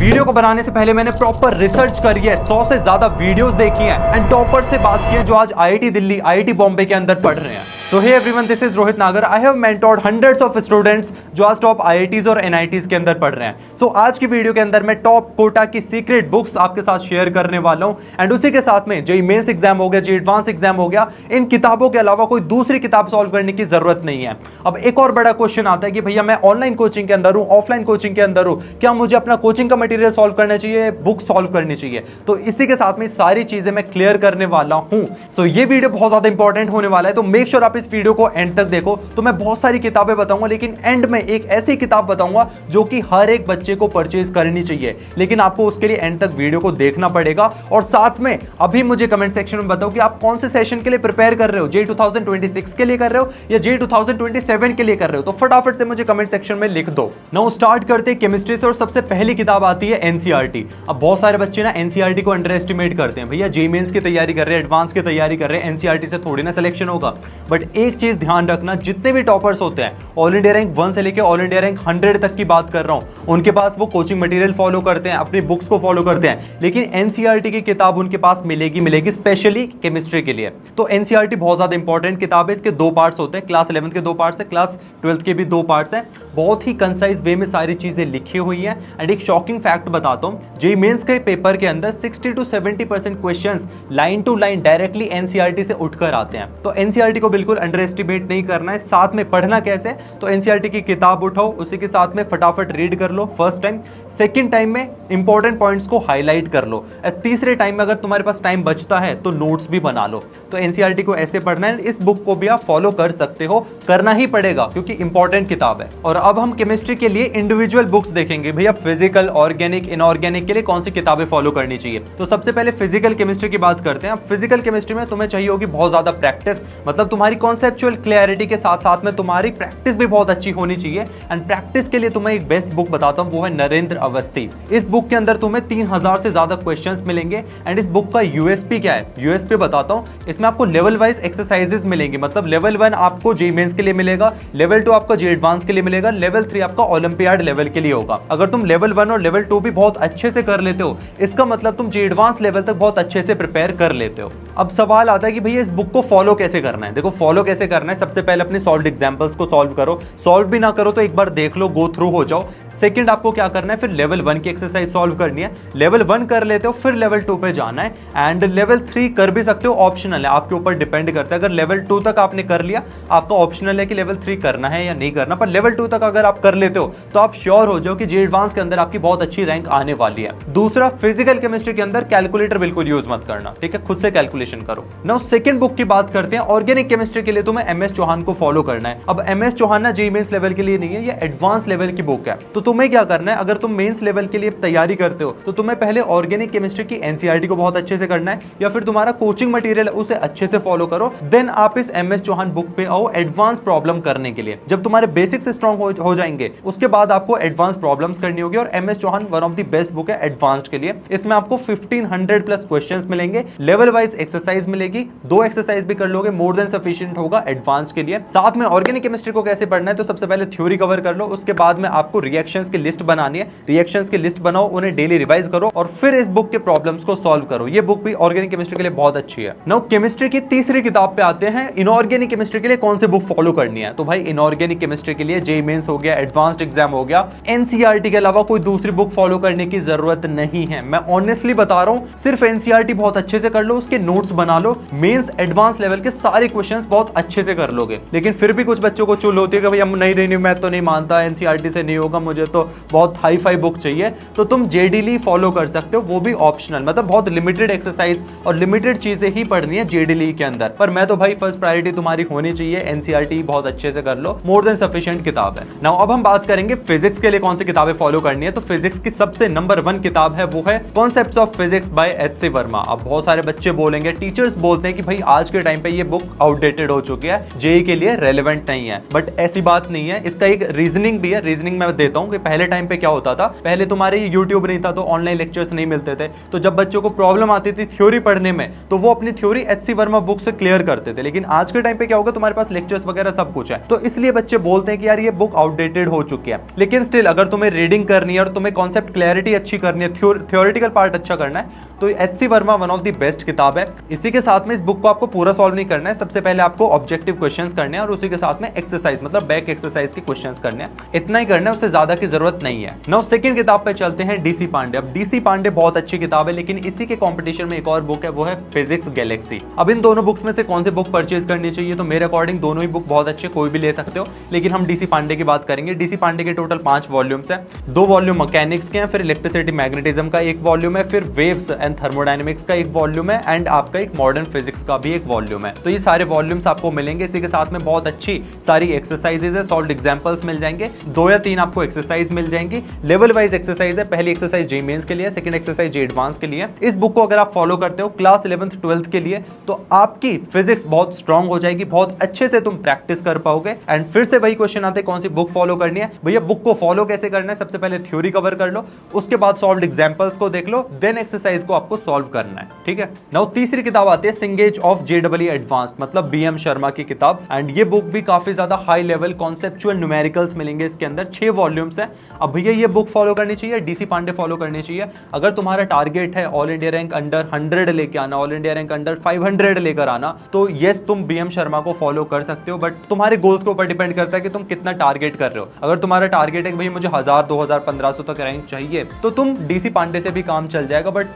Video को बनाने से पहले मैंने प्रॉपर रिसर्च करी है, 100 से ज्यादा वीडियोस देखी हैं एंड टॉपर से बात की है जो आज आईआईटी दिल्ली, आईआईटी बॉम्बे के अंदर पढ़ रहे हैं। So hey everyone, this is Rohit नागर। I have mentored hundreds of students जो आज टॉप IITs और NITs के अंदर पढ़ रहे हैं। So आज की वीडियो के अंदर मैं टॉप कोटा की सीक्रेट बुक्स आपके साथ शेयर करने वाला हूं एंड उसी के साथ में जेईई मेंस एग्जाम हो गया, जेईई एडवांस एग्जाम हो गया, इन किताबों के अलावा कोई दूसरी किताब सॉल्व करने की जरूरत नहीं है। अब एक और बड़ा क्वेश्चन आता है कि भैया मैं ऑनलाइन कोचिंग के अंदर हूं, ऑफलाइन कोचिंग के अंदर हूं, क्या मुझे अपना कोचिंग का मटेरियल सॉल्व करना चाहिए, बुक सॉल्व करनी चाहिए? तो इसी के साथ में सारी चीजें मैं क्लियर करने वाला हूं। सो ये वीडियो बहुत ज्यादा इंपॉर्टेंट होने वाला है, तो मेक श्योर आप इस वीडियो को एंड तक देखो। तो मैं बहुत सारी किताबें बताऊंगा, लेकिन एंड में एक ऐसी किताब बताऊंगा जो कि हर एक बच्चे को परचेज करनी चाहिए, लेकिन आपको उसके लिए एंड तक वीडियो को देखना पड़ेगा। और साथ में अभी मुझे कमेंट सेक्शन में बताओ कि आप कौन से सेशन के लिए प्रिपेयर कर रहे हो, जेईई 2026 के लिए कर रहे हो या जेईई 2027 के लिए कर रहे हो? तो फटाफट से मुझे कमेंट सेक्शन में लिख दो। नाउ स्टार्ट करते हैं केमिस्ट्री से और सबसे पहली किताब आती है एनसीईआरटी। अब बहुत सारे बच्चे ना एनसीईआरटी को अंडर एस्टिमेट करते हैं, भैया जेईई मेंस की तैयारी कर रहे हैं, एडवांस की तैयारी कर रहे हैं, एनसीईआरटी से थोड़ी ना सिलेक्शन होगा। बट एक चीज ध्यान रखना, जितने भी टॉपर्स होते हैं, ऑल इंडिया रैंक 1 से लेकर ऑल इंडिया रैंक 100 तक की बात कर रहा हूं, उनके पास वो कोचिंग मटेरियल फॉलो करते हैं, अपनी बुक्स को फॉलो करते हैं, लेकिन एनसीईआरटी की किताब उनके पास मिलेगी स्पेशली केमिस्ट्री के लिए। तो एनसीईआरटी बहुत ज्यादा इंपॉर्टेंट किताब है। इसके 2 पार्ट्स होते हैं, क्लास 11th के 2 पार्ट्स है, क्लास 12th के भी 2 पार्ट्स हैं। बहुत ही कंसाइज वे में सारी चीजें लिखी हुई हैं। एंड एक शॉकिंग फैक्ट बताता हूं, जेईई मेंस के पेपर के अंदर 60 to 70% questions line to line directly NCERT से उठकर आते हैं। तो एनसीईआरटी को बिल्कुल अंडर एस्टिमेट नहीं करना है। साथ में पढ़ना कैसे? तो एनसीईआरटी की किताब उठाओ, उसी के साथ में फटाफट रीड कर लो फर्स्ट टाइम, सेकंड टाइम में इंपॉर्टेंट पॉइंट्स को हाईलाइट कर लो, तीसरे टाइम में अगर तुम्हारे पास टाइम बचता है तो नोट्स भी बना लो। तो एनसीईआरटी को ऐसे पढ़ना है। इस बुक को भी आप फॉलो कर सकते हो, करना ही पड़ेगा क्योंकि इंपॉर्टेंट किताब है। और अब हम केमिस्ट्री के लिए इंडिविजुअल बुक्स देखेंगे, भैया फिजिकल, ऑर्गेनिक, इनऑर्गेनिक के लिए कौन सी किताबें फॉलो करनी चाहिए। तो सबसे पहले फिजिकल केमिस्ट्री की बात करते हैं। फिजिकल केमिस्ट्री में तुम्हें चाहिए होगी बहुत ज्यादा प्रैक्टिस, मतलब तुम्हारी कॉन्सेप्चुअल क्लैरिटी के साथ साथ में तुम्हारी प्रैक्टिस भी बहुत अच्छी होनी चाहिए। एंड प्रैक्टिस के लिए तुम्हें एक बेस्ट बुक बताता हूं, वो है नरेंद्र अवस्थी। इस बुक के अंदर तुम्हें 3000 से ज्यादा क्वेश्चंस मिलेंगे। एंड इस बुक का यूएसपी क्या है, यूएसपी बताता हूं। इसमें आपको लेवल वाइज एक्सरसाइजेस मिलेंगे, मतलब लेवल 1 आपको जेईई मेंस के लिए मिलेगा, लेवल 2 आपका जेईई एडवांस के लिए मिलेगा, लेवल 3 आपका ओलंपियाड लेवल के लिए होगा। अगर तुम लेवल 1 और लेवल 2 भी बहुत अच्छे से कर लेते हो, इसका मतलब तुम जेईई एडवांस लेवल तक बहुत अच्छे से प्रिपेयर कर लेते हो। अब सवाल आता है कि भैया इस बुक को फॉलो कैसे करना है। देखो फॉलो कैसे करना है, सबसे पहले अपने सॉल्व्ड एग्जांपल्स को सॉल्व करो, सॉल्व भी ना करो तो एक बार देख लो, गो थ्रू हो जाओ। सेकंड आपको क्या करना है, फिर लेवल 1 की एक्सरसाइज सॉल्व करनी है। लेवल 1 कर लेते हो, फिर लेवल 2 पे जाना है। एंड लेवल 3 कर भी सकते हो, ऑप्शनल है, आपके ऊपर डिपेंड करता है। अगर लेवल 2 तक आपने कर लिया, आपका ऑप्शनल है कि लेवल 3 करना है या नहीं करना, पर लेवल 2 तक अगर आप कर लेते हो तो आप श्योर हो जाओ कि जेईई एडवांस के अंदर आपकी बहुत अच्छी रैंक आने वाली है। दूसरा, फिजिकल केमिस्ट्री के अंदर कैलकुलेटर बिल्कुल यूज मत करना, ठीक है, खुद से कैलकुलेशन करो। नाउ सेकंड बुक की बात करते हैं। ऑर्गेनिक केमिस्ट्री के लिए तुम्हें एमएस चौहान को फॉलो करना है। अब एमएस चौहान ना जेईई मेंस लेवल के लिए नहीं है, ये एडवांस लेवल की बुक है। तो तुम्हें क्या करना है, अगर तुम मेंस लेवल के लिए तैयारी करते हो तो तुम्हें पहले ऑर्गेनिक केमिस्ट्री की एनसीईआरटी को बहुत अच्छे से करना है, या फिर तुम्हारा कोचिंग मटेरियल है उसे अच्छे से फॉलो करो। देन आप इस एमएस चौहान बुक पे आओ एडवांस प्रॉब्लम करने के लिए। जब तुम्हारे बेसिक्स स्ट्रॉन्ग हो जाएंगे, उसके बाद आपको एडवांस प्रॉब्लम्स करनी होगी। और MS Chauhan one of the best book है एडवांस्ड के लिए। इसमें आपको 1500 प्लस क्वेश्चंस मिलेंगे, लेवल वाइज एक्सरसाइज मिलेगी, 2 एक्सरसाइज भी कर लोगे, मोर देन सफिशिएंट होगा एडवांस्ड के लिए। साथ में ऑर्गेनिक केमिस्ट्री को कैसे पढ़ना है, तो सबसे पहले थ्योरी कवर कर लो, उसके बाद में आपको रिएक्शंस की लिस्ट बनानी है। रिएक्शंस की लिस्ट बनाओ, उन्हें डेली रिवाइज करो और फिर इस बुक के प्रॉब्लम्स को सॉल्व करो। ये बुक भी ऑर्गेनिक केमिस्ट्री के लिए बहुत अच्छी है। नाउ केमिस्ट्री की तीसरी किताब पे आते हैं, इनऑर्गेनिक केमिस्ट्री के लिए कौन सी बुक फॉलो करनी है। तो भाई इनऑर्गेनिक केमिस्ट्री के लिए जेईई मेंस हो गया, एडवांस्ड एग्जाम हो गया, एनसीईआरटी के अलावा कोई दूसरी बुक फॉलो करने की जरूरत नहीं है। मैं ऑनेस्टली बता रहा हूं, सिर्फ एनसीईआरटी बहुत अच्छे से कर लो, उसके नोट्स बना लो, मेंस एडवांस लेवल के सारे क्वेश्चंस बहुत अच्छे से कर लोगे। लेकिन फिर भी कुछ बच्चों को चुल होती है कि भाई हम नहीं रही, मैं तो नहीं मानता, एनसीईआरटी से नहीं होगा, मुझे तो बहुत हाई फाई बुक चाहिए। तो तुम जेडीली फॉलो कर सकते हो, वो भी ऑप्शनल, मतलब बहुत लिमिटेड एक्सरसाइज और लिमिटेड चीजें ही पढ़नी है जेडीली के अंदर। पर मैं तो भाई फर्स्ट प्रायोरिटी तुम्हारी होनी चाहिए एनसीईआरटी बहुत अच्छे से कर लो, मोर देन सफिशिएंट किताब है। नाउ अब हम बात करेंगे फिजिक्स के लिए कौन सी किताबें फॉलो करनी है। तो फिजिक्स की सबसे नंबर 1 किताब है, वो है concepts of physics by H C Verma. अब बहुत सारे बच्चे बोलेंगे, टीचर्स बोलते हैं कि भाई आज के टाइम पे ये बुक आउटडेटेड हो चुकी है, जेई के लिए रेलेवेंट नहीं है। बट ऐसी बात नहीं है, इसका एक रीजनिंग भी है। रीजनिंग मैं देता हूं कि पहले टाइम पे क्या होता था, पहले तुम्हारे यूट्यूब नहीं था तो ऑनलाइन लेक्चर्स नहीं मिलते थे, तो जब बच्चों को प्रॉब्लम आती थी थ्योरी पढ़ने में तो वो अपनी थ्योरी एचसी वर्मा बुक से क्लियर करते थे। लेकिन आज के टाइम पे क्या होगा, तुम्हारे पास लेक्चर्स वगैरह सब कुछ है, तो इसलिए बच्चे बोलते हैं कि यार ये बुक आउटडेटेड हो चुकी है। लेकिन स्टिल अगर तुम्हें रीडिंग करनी है और तुम्हें कॉन्सेप्ट क्लैरिटी अच्छी करनी है, थ्योरेटिकल पार्ट अच्छा करना है, तो HC Verma one of the best किताब है। इसी के साथ में इस बुक को आपको पूरा सॉल्व नहीं करना है, सबसे पहले आपको ऑब्जेक्टिव क्वेश्चंस करने हैं और उसी के साथ में एक्सरसाइज मतलब बैक एक्सरसाइज के क्वेश्चंस करने हैं, इतना ही करना है, उससे ज्यादा की जरूरत नहीं है। नाउ सेकंड किताब पे चलते हैं, डीसी पांडे। अब डीसी पांडे बहुत अच्छी किताब है, लेकिन इसी के कंपटीशन में एक और बुक है, वो है फिजिक्स गैलेक्सी। अब इन दोनों बुक्स में से कौन सी बुक परचेज करनी चाहिए, तो मेरे अकॉर्डिंग दोनों ही बुक बहुत अच्छे, कोई भी ले सकते हो, लेकिन हम डीसी पांडे की बात करेंगे। डीसी पांडे के टोटल 5 वॉल्यूम्स हैं, 2 वॉल्यूम मैकेनिक्स के हैं, फिर इलेक्ट्रिसिटी मैग्नेटिज्म का एक वॉल्यूम है, फिर वेव्स एंड थर्मोडायनेमिक्स का एक वॉल्यूम है, एंड आपका एक मॉडर्न फिजिक्स का भी एक वॉल्यूम है। तो ये सारे वॉल्यूम्स आपको मिलेंगे। इसी के साथ में बहुत अच्छी सारी एक्सरसाइजेज है, सॉल्व्ड एग्जांपल्स मिल जाएंगे, 2 या 3 आपको एक्सरसाइज मिल जाएंगी, लेवल वाइज एक्सरसाइज है। पहली एक्सरसाइज जेईई मेंस के लिए, सेकंड एक्सरसाइज जेईई एडवांस के लिए। इस बुक को अगर आप फॉलो करते हो क्लास 11th 12th के लिए, तो आपकी फिजिक्स बहुत स्ट्रांग हो जाएगी, बहुत अच्छे से तुम प्रैक्टिस कर पाओगे। एंड फिर से वही क्वेश्चन आते हैं, कौन सी बुक फॉलो करनी है। भैया बुक को फॉलो कैसे करना है, सबसे पहले थ्योरी कवर कर लो, उसके बाद सॉल्व्ड एग्जांपल्स को देख लो, देन एक्सरसाइज को आपको सॉल्व करना है, ठीक है। नाउ तीसरी किताब आती है सिंगेज ऑफ जेईई एडवांस्ड, मतलब बीएम शर्मा की किताब। एंड ये बुक भी काफी ज्यादा हाई लेवल कॉन्सेप्चुअल न्यूमेरिकल्स मिलेंगे इसके अंदर, 6 वॉल्यूम्स है। अब भैया ये बुक फॉलो करनी चाहिए, डीसी पांडे फॉलो करनी चाहिए। अगर तुम्हारा टारगेट है ऑल इंडिया रैंक अंडर 100 लेके आना, ऑल इंडिया रैंक अंडर 500 लेकर आना, तो यस तुम बीएम शर्मा को फॉलो कर सकते हो, बट तुम्हारे गोल्स के ऊपर डिपेंड करता है कि तुम कितना टारगेट कर रहे हो। अगर तुम्हारा टारगेट है कि भाई मुझे 1000 2000 1500 तक रैंक चाहिए, तो तुम डीसी पांडे से भी काम चल जाएगा। बट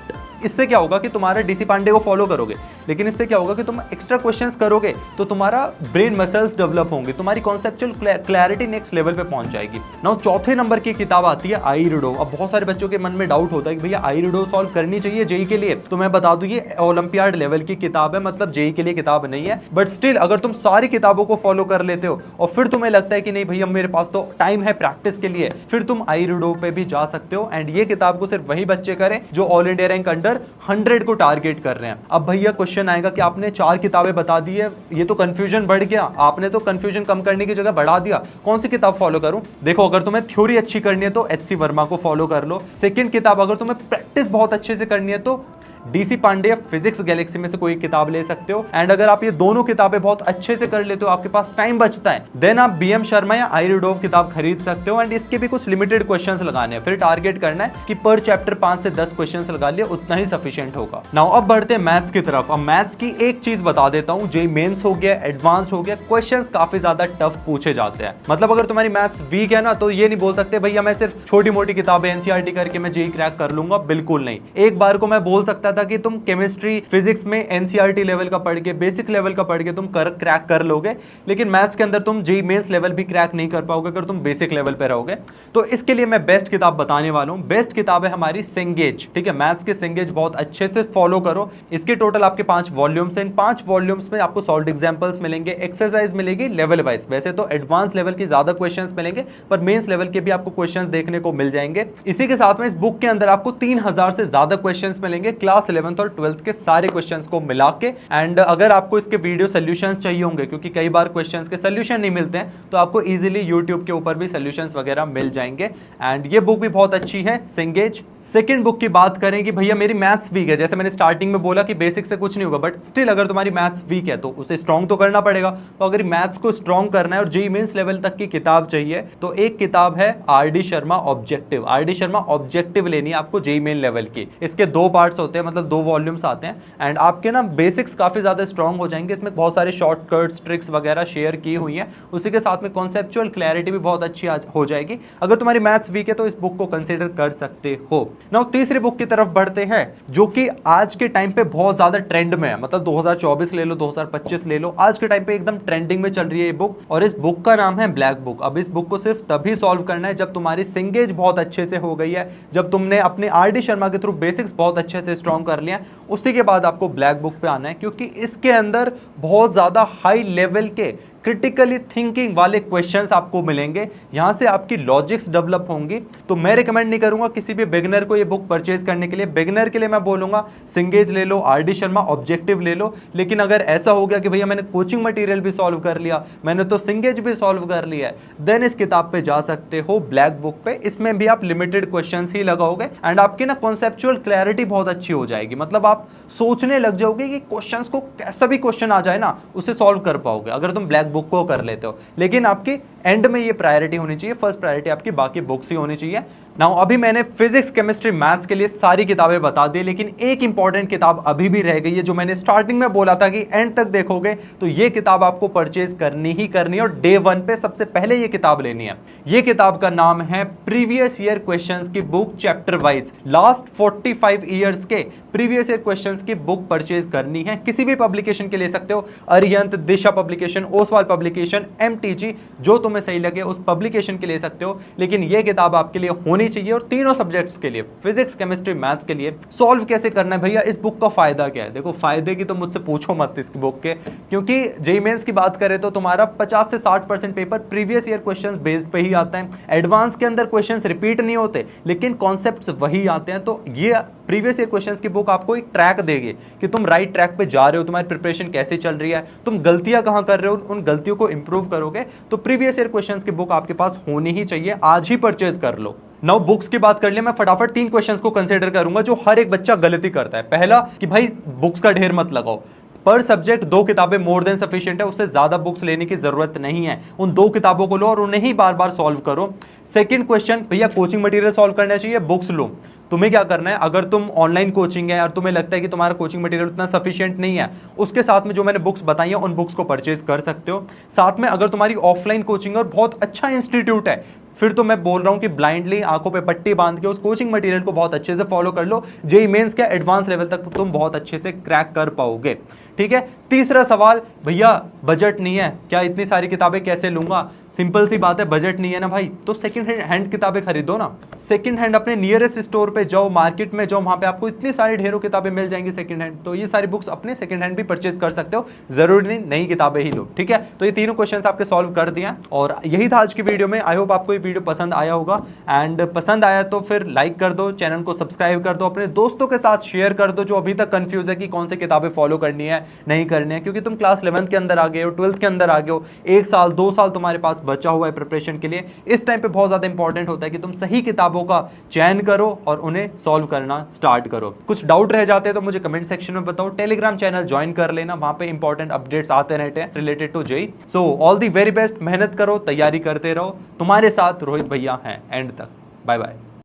इससे क्या होगा कि तुम्हारे डीसी पांडे को फॉलो करोगे, लेकिन इससे क्या होगा कि तुम एक्स्ट्रा क्वेश्चंस करोगे तो तुम्हारा ब्रेन मसल्स डेवलप होंगे, तुम्हारी कॉन्सेप्चुअल क्लैरिटी नेक्स्ट लेवल पे पहुंच जाएगी। नाउ चौथे नंबर की किताब आती है आईरिडो। अब बहुत सारे बच्चों के मन में डाउट होता है कि भैया आईरिडो सॉल्व करनी चाहिए जेई के लिए, तो मैं बता दूं ये ओलंपियाड लेवल की किताब है, मतलब जेई के लिए किताब नहीं है। बट स्टिल अगर तुम सारी किताबों को फॉलो कर लेते हो और फिर तुम्हें लगता है कि नहीं भैया मेरे पास तो टाइम है प्रैक्टिस के लिए, फिर तुम आईरिडो पे भी जा सकते हो। एंड ये किताब को सिर्फ वही बच्चे करें जो ऑल इंडिया रैंक अंडर 100 को टारगेट कर रहे हैं। अब भैया क्वेश्चन आएगा कि आपने 4 किताबें बता दी है, ये तो कंफ्यूजन बढ़ गया, आपने तो कंफ्यूजन कम करने की जगह बढ़ा दिया, कौन सी किताब फॉलो करूं। देखो अगर तुम्हें थ्योरी अच्छी करनी है तो एचसी वर्मा को फॉलो कर लो। सेकंड किताब अगर तुम्हें प्रैक्टिस बहुत अच्छे से करनी है तो डीसी पांडे फिजिक्स गैलेक्सी में से कोई किताब ले सकते हो। एंड अगर आप ये दोनों किताबें बहुत अच्छे से कर लेते हो, आपके पास टाइम बचता है, देन आप बीएम शर्मा या आईरिडो किताब खरीद सकते हो। एंड इसके भी कुछ लिमिटेड क्वेश्चंस लगाने हैं, फिर टारगेट करना है कि पर चैप्टर 5 से 10 क्वेश्चंस लगा लिए, उतना ही सफिशिएंट होगा। नाउ अब बढ़ते हैं मैथ्स की तरफ। अब मैथ्स की एक चीज बता देता हूं, जेईई मेंस हो गया, एडवांस हो गया, क्वेश्चंस काफी ज्यादा टफ पूछे जाते हैं। मतलब अगर तुम्हारी मैथ्स वीक है ना, तो ये नहीं बोल सकते भैया मैं सिर्फ छोटी मोटी किताबें एनसीईआरटी करके मैं जेईई क्रैक कर लूंगा, बिल्कुल नहीं। एक बार को मैं बोल सकता था कि तुम केमिस्ट्री फिजिक्स में एनसीईआरटी लेवल का पढ़ के, बेसिक लेवल का पढ़ के तुम क्रैक कर लोगे, लेकिन मैथ्स के अंदर तुम जेईई मेंस लेवल भी क्रैक नहीं कर पाओगे अगर तुम बेसिक लेवल पे रहोगे। तो इसके लिए मैं बेस्ट किताब बताने वाला हूं। बेस्ट किताब है हमारी सिंगेज, ठीक है। मैथ्स के सिंगेज बहुत अच्छे से फॉलो करो। इसके टोटल आपके 5 वॉल्यूम्स हैं, इन 5 वॉल्यूम्स में आपको सॉल्व्ड एग्जांपल्स मिलेंगे, एक्सरसाइज मिलेगी लेवल वाइज। वैसे तो एडवांस लेवल की ज्यादा क्वेश्चंस मिलेंगे, पर मेंस लेवल के भी आपको क्वेश्चंस देखने को मिल जाएंगे। इसी के साथ में इस बुक के अंदर आपको 3000 से ज्यादा क्वेश्चंस मिलेंगे, क्लास 11th और 12th के सारे क्वेश्चंस को मिला के। एंड अगर आपको इसके वीडियो सॉल्यूशंस चाहिए होंगे, क्योंकि कई बार क्वेश्चंस के सॉल्यूशन नहीं मिलते हैं, तो आपको इजीली यूट्यूब के ऊपर भी सॉल्यूशंस वगैरह मिल जाएंगे। एंड ये बुक भी बहुत अच्छी है सिंगेज। सेकंड बुक की बात करें कि भैया मेरी मैथ्स वीक है, जैसे मैंने स्टार्टिंग में बोला कि बेसिक से कुछ नहीं होगा, बट स्टिल अगर तुम्हारी मैथ्स वीक है तो उसे स्ट्रॉन्ग तो करना पड़ेगा। तो अगर मैथ्स को स्ट्रॉन्ग करना है और जेईई मेंस लेवल तक की किताब चाहिए, तो एक किताब है RD Sharma objective. RD Sharma objective लेनी है आपको जेईई मेन लेवल की। इसके 2 पार्ट्स होते हैं, मतलब 2 वॉल्यूम्स आते हैं। एंड आपके ना बेसिक्स काफी ज्यादा स्ट्रॉन्ग हो जाएंगे। इसमें बहुत सारे शॉर्टकट्स ट्रिक्स वगैरह शेयर की हुई हैं, उसी के साथ में कॉन्सेप्चुअल क्लैरिटी भी बहुत अच्छी हो जाएगी। अगर तुम्हारी मैथ्स वीक है तो इस बुक को कंसीडर कर सकते हो। नाउ तीसरी बुक की तरफ बढ़ते हैं, जो कि आज के टाइम पे बहुत ज्यादा ट्रेंड में है। मतलब 2024 ले लो, 2025 ले लो, आज के टाइम पे एकदम ट्रेंडिंग में चल रही है ये बुक, और इस बुक का नाम है ब्लैक बुक। अब इस बुक को सिर्फ तभी सॉल्व करना है जब तुम्हारी सिंगेज बहुत अच्छे से हो गई है, जब तुमने अपने आरडी शर्मा के थ्रू बेसिक्स बहुत अच्छे से स्ट्रॉन्ग कर लिया, उसी के बाद आपको ब्लैक बुक पे आना है, क्योंकि इसके अंदर बहुत ज्यादा हाई लेवल के क्रिटिकली थिंकिंग वाले क्वेश्चंस आपको मिलेंगे, यहाँ से आपकी लॉजिक्स डेवलप होंगी। तो मैं रिकमेंड नहीं करूंगा किसी भी बिगिनर को ये बुक परचेज करने के लिए। बिगिनर के लिए मैं बोलूंगा सिंगेज ले लो, आर डी शर्मा ऑब्जेक्टिव ले लो। लेकिन अगर ऐसा हो गया कि भैया मैंने कोचिंग मटेरियल भी सॉल्व कर लिया, मैंने तो सिंगेज भी सॉल्व कर लिया है, देन इस किताब पे जा सकते हो, ब्लैक बुक पे। इसमें भी आप लिमिटेड क्वेश्चंस ही लगाओगे एंड आपकी ना कॉन्सेप्चुअल क्लैरिटी बहुत अच्छी हो जाएगी। मतलब आप सोचने लग जाओगे कि क्वेश्चंस को, कैसा भी क्वेश्चन आ जाए ना, उसे सॉल्व कर पाओगे अगर तुम ब्लैक बुक को कर लेते हो। लेकिन आपकी एंड में ये प्रायोरिटी होनी चाहिए, फर्स्ट प्रायोरिटी आपकी बाकी बुक्स ही होनी चाहिए। नाउ अभी मैंने फिजिक्स, केमिस्ट्री, मैथ्स के लिए सारी किताबें बता दी, लेकिन एक इंपॉर्टेंट किताब अभी भी रह गई है जो मैंने स्टार्टिंग में बोला था कि एंड तक देखोगे तो ये किताब आपको परचेज करनी ही करनी है और डे 1 पे सबसे पहले ये किताब लेनी है। ये किताब का नाम है प्रीवियस ईयर क्वेश्चंस की book, chapter wise last 45 years के प्रीवियस ईयर क्वेश्चंस की बुक परचेज करनी है। किसी भी पब्लिकेशन के ले सकते हो, अरिहंत, दिशा पब्लिकेशन, ओसवाल पब्लिकेशन, MTG, जो तुम्हें सही लगे उस पब्लिकेशन के ले सकते हो। लेकिन ये किताब आपके लिए होनी चाहिए और तीनों सब्जेक्ट्स के लिए, फिजिक्स, केमिस्ट्री, मैथ्स के लिए। सॉल्व कैसे करना है भैया, इस बुक का फायदा क्या है? देखो, फायदे की तो मुझसे पूछो मत इस बुक के, क्योंकि जेईई मेंस की बात करें तो तुम्हारा 50 से 60% paper previous year questions based पे ही आता है। एडवांस के अंदर क्वेश्चंस रिपीट नहीं होते, लेकिन कॉन्सेप्ट्स वही आते हैं। तो ये प्रीवियस ईयर क्वेश्चंस की बुक आपको एक ट्रैक देगी कि तुम राइट ट्रैक पे जा रहे हो, तुम्हारी प्रिपरेशन कैसे चल रही है, तुम गलतियां कहां कर रहे हो, उन गलतियों को इंप्रूव करोगे। तो प्रीवियस ईयर क्वेश्चंस की बुक आपके पास होनी ही चाहिए, आज ही परचेज कर लो। नाउ बुक्स की बात कर लिया, मैं फटाफट 3 क्वेश्चंस को कंसीडर करूंगा जो हर एक बच्चा गलती करता है। पहला कि भाई बुक्स का ढेर मत लगाओ, पर सब्जेक्ट 2 किताबें मोर देन सफिशिएंट है, उससे ज्यादा बुक्स लेने की जरूरत नहीं है। उन 2 किताबों को लो और उन्हें ही बार बार सॉल्व करो। सेकंड क्वेश्चन, भैया कोचिंग मटेरियल सॉल्व करना चाहिए, बुक्स लो। तुम्हें क्या करना है, अगर तुम ऑनलाइन कोचिंग है और तुम्हें लगता है कि तुम्हारा कोचिंग मटेरियल उतना सफिशिएंट नहीं है, उसके साथ में जो मैंने बुक्स बताई हैं उन बुक्स को परचेज कर सकते हो। साथ में अगर तुम्हारी ऑफलाइन कोचिंग और बहुत अच्छा इंस्टीट्यूट है, फिर तो मैं बोल रहा हूं कि ब्लाइंडली आंखों पे पट्टी बांध के उस कोचिंग मटेरियल को बहुत अच्छे से फॉलो कर लो। जेईई मेंस के एडवांस लेवल तक तुम बहुत अच्छे से क्रैक कर पाओगे। ठीक है। तीसरा सवाल, भैया बजट नहीं है, क्या इतनी सारी किताबें कैसे लूंगा? सिंपल सी बात है, बजट नहीं है ना भाई, तो सेकंड हैंड किताबें खरीदो ना। सेकंड हैंड अपने नियरेस्ट स्टोर पे जाओ, मार्केट में जाओ, वहां पे आपको इतनी सारी ढेरों किताबें मिल जाएंगी सेकंड हैंड। तो ये सारी बुक्स अपने सेकंड हैंड भी परचेज कर सकते हो, जरूरी नहीं नई किताबें ही लो। ठीक है, तो ये तीनों क्वेश्चंस आपके सॉल्व कर दिए और यही था आज की वीडियो में। आई होप आपको ये वीडियो पसंद आया होगा, एंड पसंद आया तो फिर लाइक कर दो, चैनल को सब्सक्राइब कर दो, अपने दोस्तों के साथ शेयर कर दो जो अभी तक कंफ्यूज है कि कौन सी किताबें फॉलो करनी है नहीं करनी है। क्योंकि तुम क्लास 11th के अंदर आ गए हो, 12th के अंदर आ गए हो, 1 साल 2 साल तुम्हारे पास बचा हुआ है प्रिपरेशन के लिए। इस टाइम पे बहुत ज्यादा इंपॉर्टेंट होता है कि तुम सही किताबों का चयन करो और उन्हें सॉल्व करना स्टार्ट करो। कुछ डाउट रह जाते हैं तो मुझे कमेंट सेक्शन में बताओ, टेलीग्राम चैनल ज्वाइन कर लेना, वहां पे इंपॉर्टेंट अपडेट्स आते रहते हैं related to JEE. So all the very best, मेहनत करो, तैयारी करते रहो, तुम्हारे साथ रोहित भैया हैं एंड तक। Bye bye.